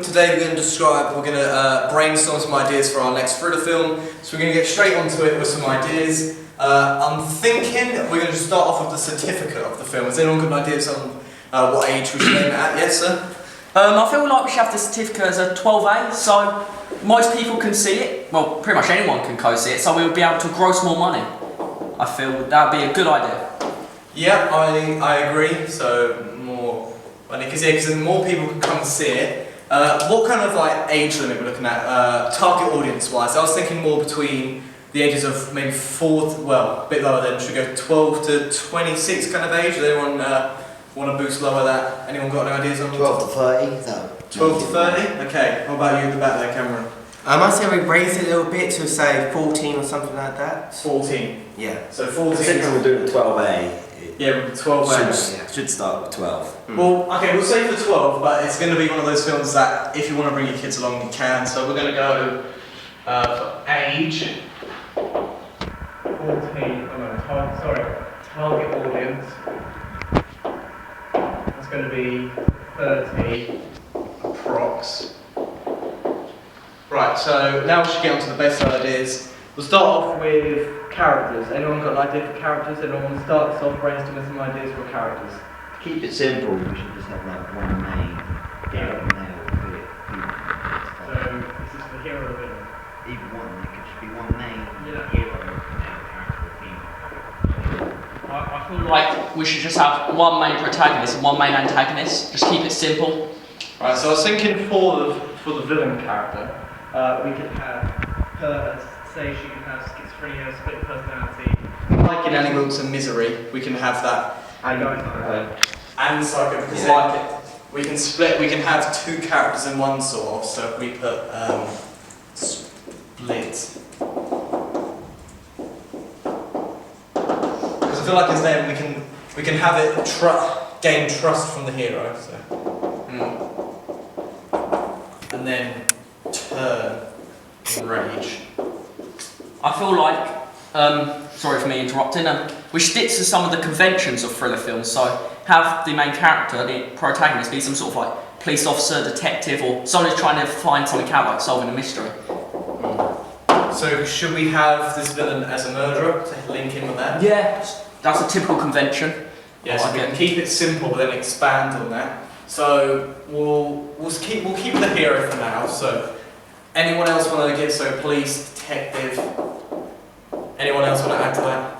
today we're going to brainstorm some ideas for our next thriller film. So we're going to get straight onto it with some ideas. I'm thinking we're going to start off with the certificate of the film. Has anyone got ideas on what age we should aim at? Yes, sir? I feel like we should have the certificate as a 12A, so most people can see it. Well, pretty much anyone can co-see it, so we would be able to gross more money. I feel that would be a good idea. Yeah, I agree. So more, because then more people can come and see it. What kind of age limit we're looking at? Target audience-wise, I was thinking more between the ages of maybe a bit lower than, should we go 12 to 26 kind of age? Does anyone want to boost lower that? Anyone got any ideas on 12 to 30, though. 12 to 30? Okay, what about you at the back there, Cameron? I say we raise it a little bit to say 14 or something like that. 14? Yeah. So 14. I think we're doing 12A. Yeah, with 12A. Should start with 12. Well, okay, we'll say for 12, but it's going to be one of those films that if you want to bring your kids along, you can. So we're going to go for age 14. Target audience. That's going to be 30 approx. Right, so now we should get on to the best ideas. We'll start off with characters. Anyone got an idea for characters? Anyone want to start us off brainstorming some ideas for characters? To keep it simple, we should just have one main hero and male villain. So this is the hero or villain? Either one, there could just be one main hero and male character or female. I feel like we should just have one main protagonist and one main antagonist. Just keep it simple. Right, so I was thinking for the villain character, we could have her as, say she can have schizophrenia, split personality. Like in Animals and Misery, we can have that. And psycho, because we can have two characters in one sort of, so if we put split. Because I feel like his name, we can have it gain trust from the hero, so. And then turn rage. I feel like, sorry for me interrupting, we should stick to some of the conventions of thriller films, so have the main character, the protagonist, be some sort of police officer, detective, or someone who's trying to find something out, like solving a mystery. So should we have this villain as a murderer to link in with that? Yeah, that's a typical convention. Yes, we can keep it simple but then expand on that. So we'll keep the hero for now. So anyone else want to give police, detective? Anyone else want to add to that?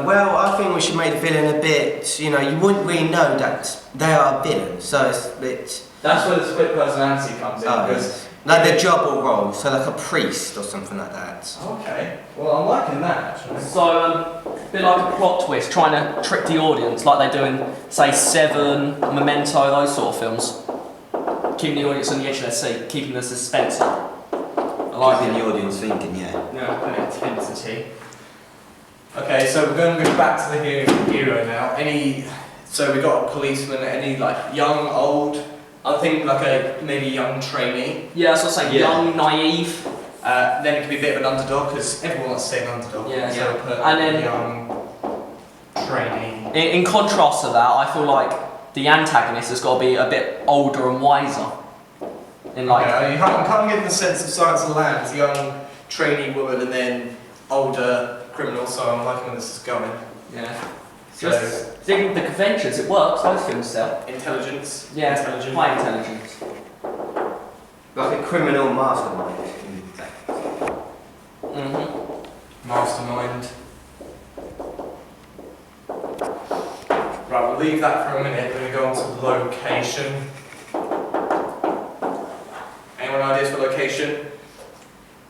Well, I think we should make the villain a bit, you wouldn't really know that they are a villain, so it's a bit... That's where the split personality comes in. Because like their job or role, so like a priest or something like that. Okay, well I'm liking that actually. So, a bit like a plot twist, trying to trick the audience, like they do in, say, Seven, Memento, those sort of films. Keeping the audience on the edge of their seat, keeping the suspense up. I like the audience thinking, yeah. Yeah, an intensity. Okay, so we're going to go back to the hero now. So we got a policeman, any young, old, I think maybe young trainee. Yeah, so say young, naive. Then it could be a bit of an underdog, because everyone wants to say an underdog. Yeah, so we'll put and then young trainee. In contrast to that, I feel like the antagonist has got to be a bit older and wiser. I'm kind of getting the sense of Silence of the Lambs, young trainee woman and then older criminal, so I'm liking where this is going. Yeah. So, just thinking the conventions, it works, those films sell. Intelligence. Yeah, intelligent. high intelligence. Like a criminal mastermind. Mastermind. Right, we'll leave that for a minute, we're going to go on to location. Anyone ideas for location?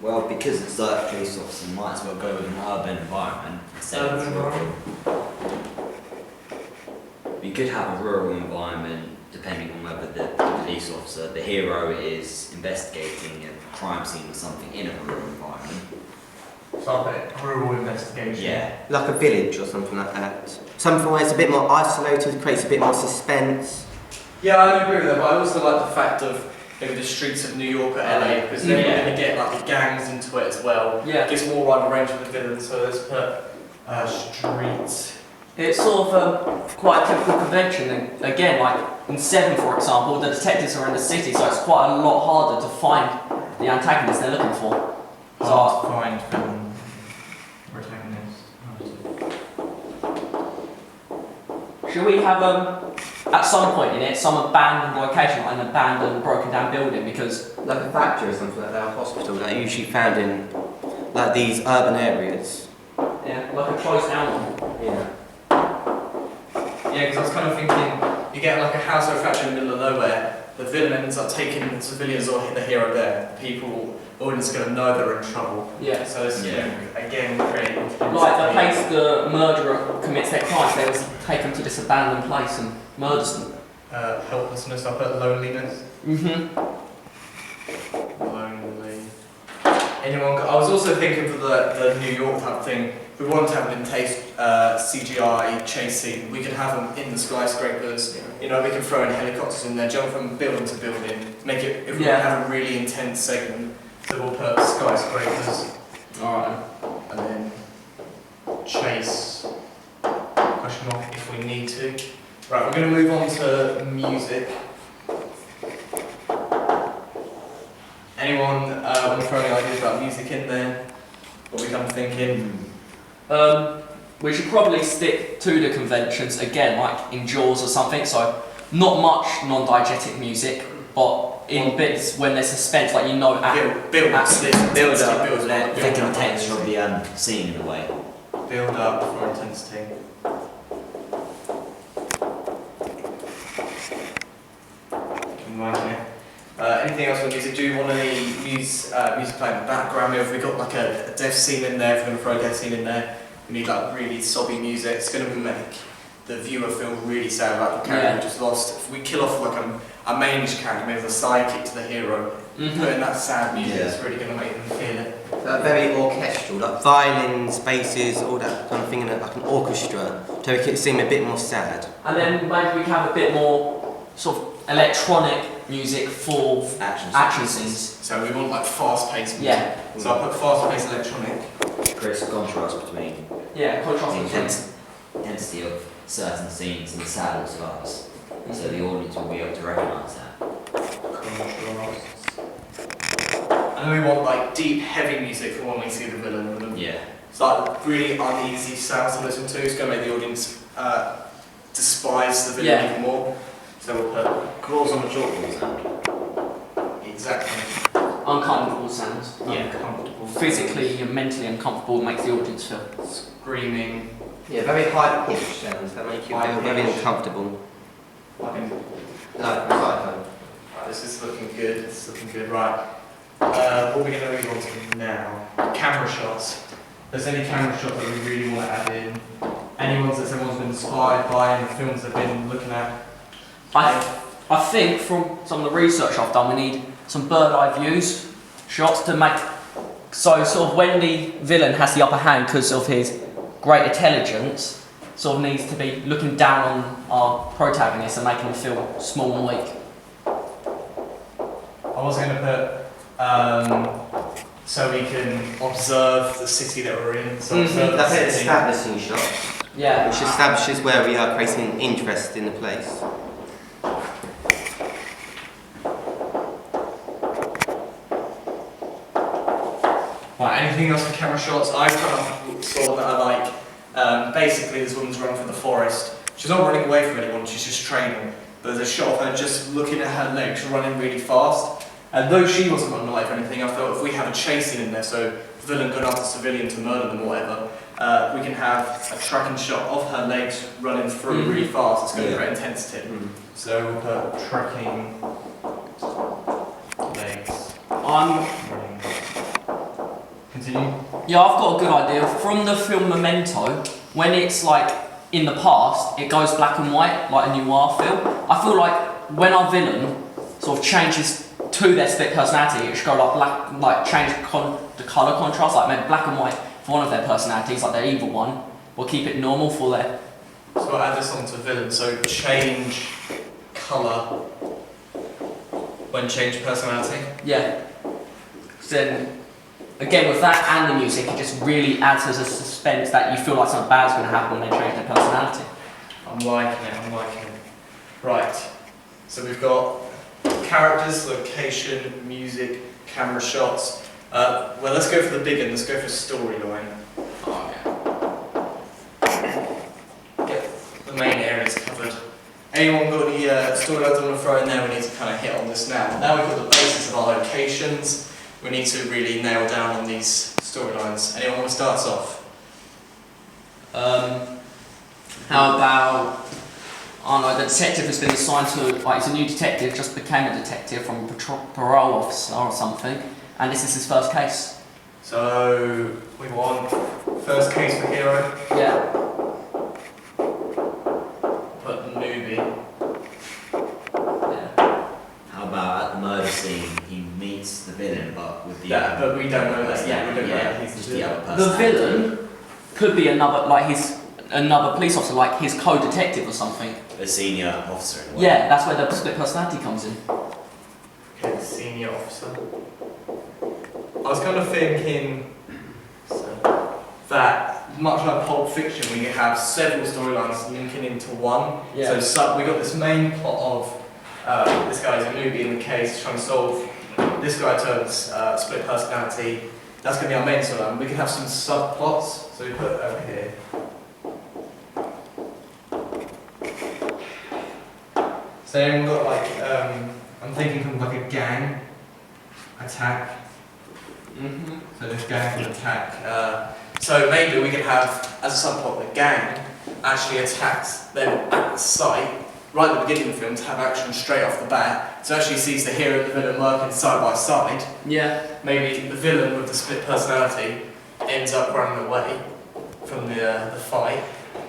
Well, because it's a police officer, might as well go with an urban environment instead of rural. We could have a rural environment depending on whether the police officer, the hero, is investigating a crime scene or something in a rural environment. So rural investigation. Yeah. Like a village or something like that. Something where it's a bit more isolated, creates a bit more suspense. Yeah, I agree with that, but I also like the fact of maybe the streets of New York or LA, because then we're going to get the gangs into it as well. Yeah. It gives more wide range for the villains, so let's put streets It's sort of quite a typical convention. And again, like in 7, for example, the detectives are in the city, so it's quite a lot harder to find the antagonist they're looking for. Hard to find film protagonist. Should we have at some point in it some abandoned location, like an abandoned, broken down building? Because Like a factory or something like that, a hospital that are usually found in like these urban areas. yeah, like a closed down one. Yeah. Yeah, because I was kind of thinking, you get like a house or a factory in the middle of nowhere, the villain ends up taking the civilians or the hero there. People, audience are going to know they're in trouble. Yeah. So it's again creating. Like the place the murderer commits their crimes, they always take them to this abandoned place and murders them. Helplessness, I put loneliness. Lonely. Anyone? I was also thinking for the New York type thing. We want to have an intense CGI chase scene. We could have them in the skyscrapers. You know, we can throw in helicopters in there, jump from building to building. Make it. If we want to have a really intense segment, so we'll put skyscrapers. Alright. And then chase. Question mark if we need to. Right, we're going to move on to music. Anyone want to throw any ideas about music in there? What we come thinking? We should probably stick to the conventions again, like in Jaws or something. So not much non-diegetic music, but in bits when there's suspense, like you know, Build up, build let the intention of the scene in a way. Build up for intensity. Imagine it. Anything else with music? Do you want any music playing in the background? Maybe if we got like a death scene in there, if we're going to throw a death scene in there, we need like really sobby music. It's going to make the viewer feel really sad about the character we just lost. If we kill off like a mainish character, maybe the sidekick to the hero, put in that sad music, it's really going to make them feel it. Very orchestral, like violins, basses, all that kind of thing, in like an orchestra, to make it seem a bit more sad. And then maybe we can have a bit more sort of electronic music for action scenes. So we want like fast-paced music. Yeah. So I'll put fast-paced electronic. Creates a contrast between Contrast. the intensity of certain scenes and the sadness of others. So the audience will be able to recognise that. Contrasts. And then we want like deep, heavy music for when we see the villain. Yeah. It's like really uneasy sounds to listen to. It's going to make the audience despise the villain even more. So we'll put Claws on a chalkboard sound. exactly. Uncomfortable sounds. Uncomfortable. Physically and mentally uncomfortable, makes the audience feel. Screaming. Yeah, very high pitched sounds that make you feel very uncomfortable. This is looking good. This is looking good. Right. What are we going to move on to now? Camera shots. If there's any camera shots that we really want to add in? Any ones that someone's been inspired by in the films they've been looking at? I think from some of the research I've done, we need some bird eye views shots to make. So sort of when the villain has the upper hand because of his great intelligence, sort of needs to be looking down on our protagonist and making him feel small and weak. I was going to put so we can observe the city that we're in. So observe That's the an city. establishing shot, Yeah. which establishes where we are creating interest in the place. Right, anything else for camera shots? I've kind of saw that I like. Basically, this woman's running through the forest. She's not running away from anyone, she's just training. But there's a shot of her just looking at her legs, running really fast. And though she wasn't running away from anything, I felt if we have a chase scene in there, so the villain going after a civilian to murder them or whatever, we can have a tracking shot of her legs running through really fast. It's going to create intensity. So we'll put tracking legs. I'm Continue. Yeah, I've got a good idea. From the film Memento, when it's like in the past, it goes black and white, like a noir film. I feel like when our villain sort of changes to their split personality, it should go like black, like change the colour contrast, like maybe black and white for one of their personalities, like their evil one. We'll keep it normal for their. So I'll add this on to villain. So change colour when change personality. Yeah. Then again with that and the music, it just really adds as a suspense suspense that you feel like something bad's going to happen when they change their personality. I'm liking it, I'm liking it. Right, so we've got characters, location, music, camera shots. Well, let's go for the big one, let's go for storyline. Oh, Get the main areas covered. Anyone got any storylines I want to throw in there? We need to kind of hit on this now. Now we've got the basis of our locations. We need to really nail down on these storylines. Anyone want to start us off? How about, I don't know, the detective has been assigned to, like, he's a new detective, just became a detective from a parole officer or something, and this is his first case. So, we want first case for hero. Yeah. Put the newbie. Yeah. How about at the murder scene, he meets the villain, but with the Yeah, but we don't know that. Yeah, we don't know that. He's just the other person. The villain could be another, like, another police officer, like his co-detective or something. A senior officer. In a way. Yeah, that's where the split personality comes in. Okay, the senior officer. I was kind of thinking that, much like Pulp Fiction, we could have several storylines linking into one. Yeah. So we got this main plot of this guy's a newbie in the case, trying to solve. This guy turns split personality. That's going to be our main storyline. We could have some subplots. So we put it over here. So anyone got like, I'm thinking of like a gang attack. So this gang can attack. So maybe we could have, as a subplot, the gang actually attacks them at the site, right at the beginning of the film, to have action straight off the bat. So actually sees the hero and the villain working side by side. Yeah. Maybe the villain with the split personality ends up running away from the fight.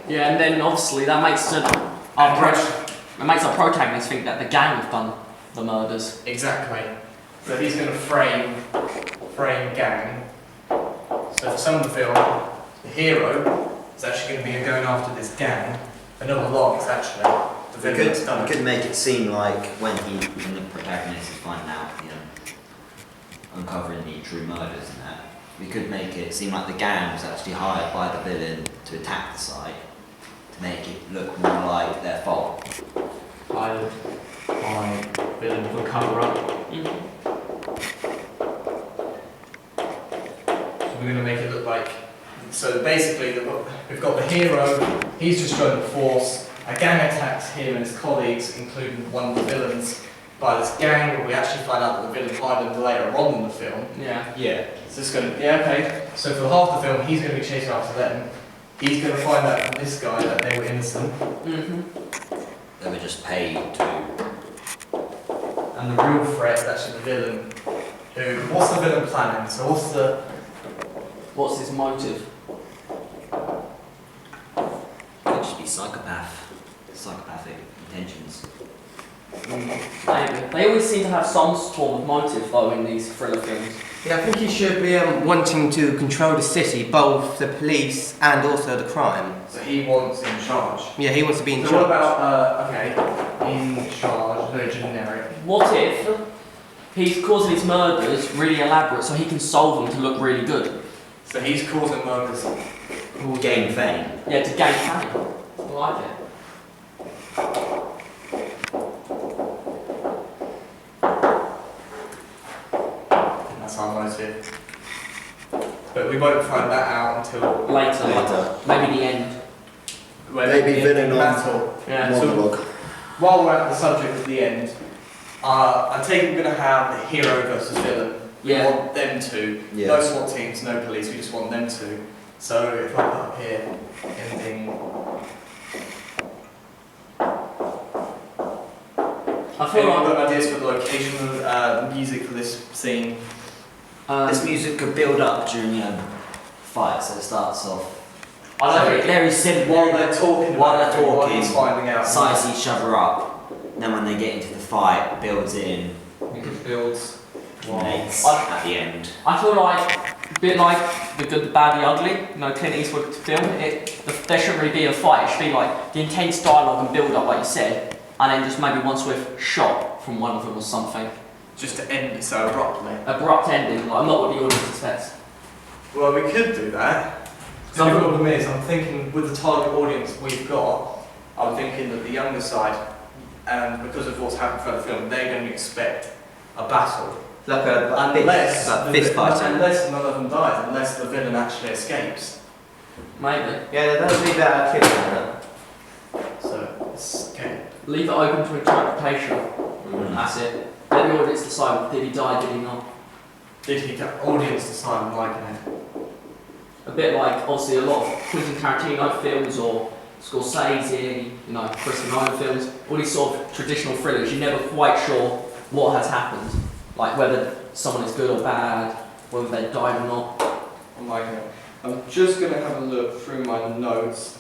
Yeah, and then obviously that makes our protagonist think that the gang have done the murders. Exactly. So he's going to frame gang. So for some of the film, the hero is actually going to be going after this gang. Another log is actually the villain that's done You it. could make it seem like when the protagonist is finding out, uncovering the true murders and that, we could make it seem like the gang was actually hired by the villain to attack the site, to make it look more like their fault. Hired by villain for cover up. So we're going to make it look like. So basically, we've got the hero. He's just joined the force. A gang attacks him and his colleagues, including one of the villains, by this gang. But we actually find out that the villain hired them later on in the film. Yeah. Yeah. So it's going to, yeah, okay. So for half the film, he's going to be chasing after them. He's going to find out from this guy that they were innocent. They were just paid to. And the real threat is actually the villain. What's the villain planning? So What's his motive? Could just be psychopathic intentions. Maybe. They always seem to have some form of motive though in these thriller films. Yeah, I think he should be wanting to control the city, both the police and also the crime. So he wants in charge. Yeah, he wants to be in So charge. what about, in charge, very generic. What if he's causing these murders really elaborate so he can solve them to look really good? So he's causing murders. Gain fame. Yeah, to gain fame. I like it. And that's our motive. But we won't find that out until Later. Later. Maybe the end. Maybe villain on battle. Yeah. So while we're at the subject of the end, I take it we're going to have the hero versus villain. We Yeah. want them to. Yeah. No SWAT teams, no police, we just want them to. So if I put up here, ending. I feel Anyone like got ideas for the location of the music for this scene? This music could build up during fight, so it starts off. I don't know. Very simple. While they're talking, While about they're it, while talking, he's finding out. size each other up. Then when they get into the fight, it builds in, We could build. culminates I- at the end. I feel like a bit like The Good, the Bad, the Ugly. Clint Eastwood film. There shouldn't really be a fight. It should be like the intense dialogue and build up, like you said, and then just maybe one swift shot from one of them or something. Just to end it so abruptly. Abrupt ending, like not what the audience expects. Well, we could do that. So the problem is, I'm thinking with the target audience we've got, I'm thinking that the younger side, and because of what's happened throughout the film, they're going to expect a battle. Like a Unless fist fight. unless none of them dies, unless the villain actually escapes. Maybe. Yeah, that'd be better killing that. So it's okay. Leave it open to interpretation. That's it. Let the audience decide, did he die, did he not? Did he get audience decide on liking it? A bit like, obviously, a lot of Quentin Tarantino films or Scorsese, you know, Christopher Nolan films, all these sort of traditional thrillers, you're never quite sure what has happened. Like whether someone is good or bad, whether they died or not. I'm liking it. I'm just going to have a look through my notes.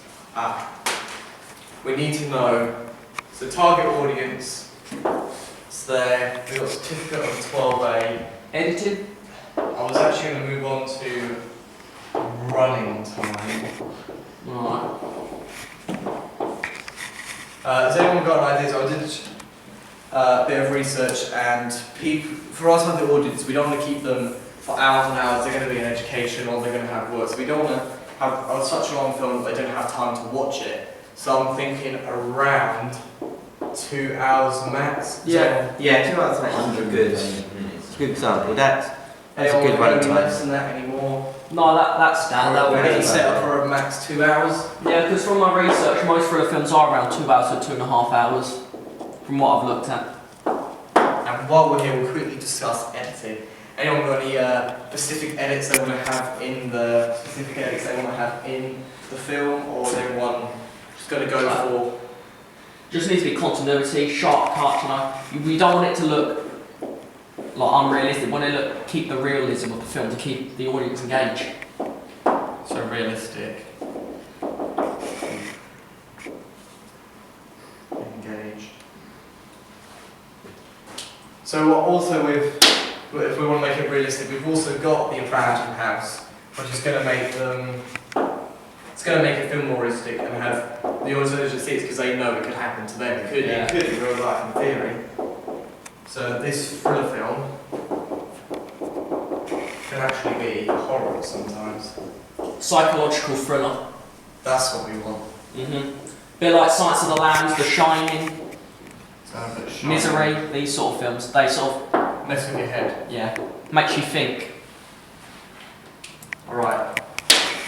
We need to know, so target audience, it's there, we've got a certificate of 12A. Edited? I was actually going to move on to running time. Alright. Has anyone got ideas? I did a bit of research, and for us as the audience, we don't want to keep them for hours and hours. They're going to be in education or they're going to have work, so we don't want to have such a long film that they don't have time to watch it. So I'm thinking around 2 hours max. Yeah, 2 hours max is a good example. That's a good Anyone running going time. less than that anymore? No, that That would will be be set up for a max 2 hours. Yeah, because from my research, most thriller films are around 2 hours to 2.5 hours, from what I've looked at. And while we're here, we'll quickly discuss editing. Anyone got any specific edits they want to have in the film, or they want just going to go for? Just needs to be continuity, sharp cut, you know. We don't want it to look like unrealistic. We want it to keep the realism of the film, to keep the audience engaged. So realistic. Engaged. So also if we want to make it realistic, we've also got the Abandoned House, which is going to make them. It's going to make it feel more realistic and have the audience see it because they know it could happen to them. It could in real life in theory. So this thriller film can actually be horror sometimes. Psychological thriller. That's what we want. Bit like Silence of the Lambs, The Shining, So a bit sharp. Misery, these sort of films. They sort of, Mess with your head. yeah, makes you think. Alright.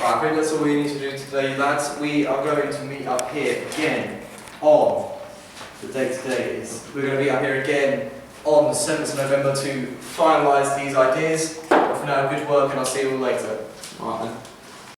Right, I think that's all we need to do today, lads. We are going to meet up here again on the date today is. We're going to be up here again on the 7th of November to finalise these ideas. But for now, good work, and I'll see you all later. Right then.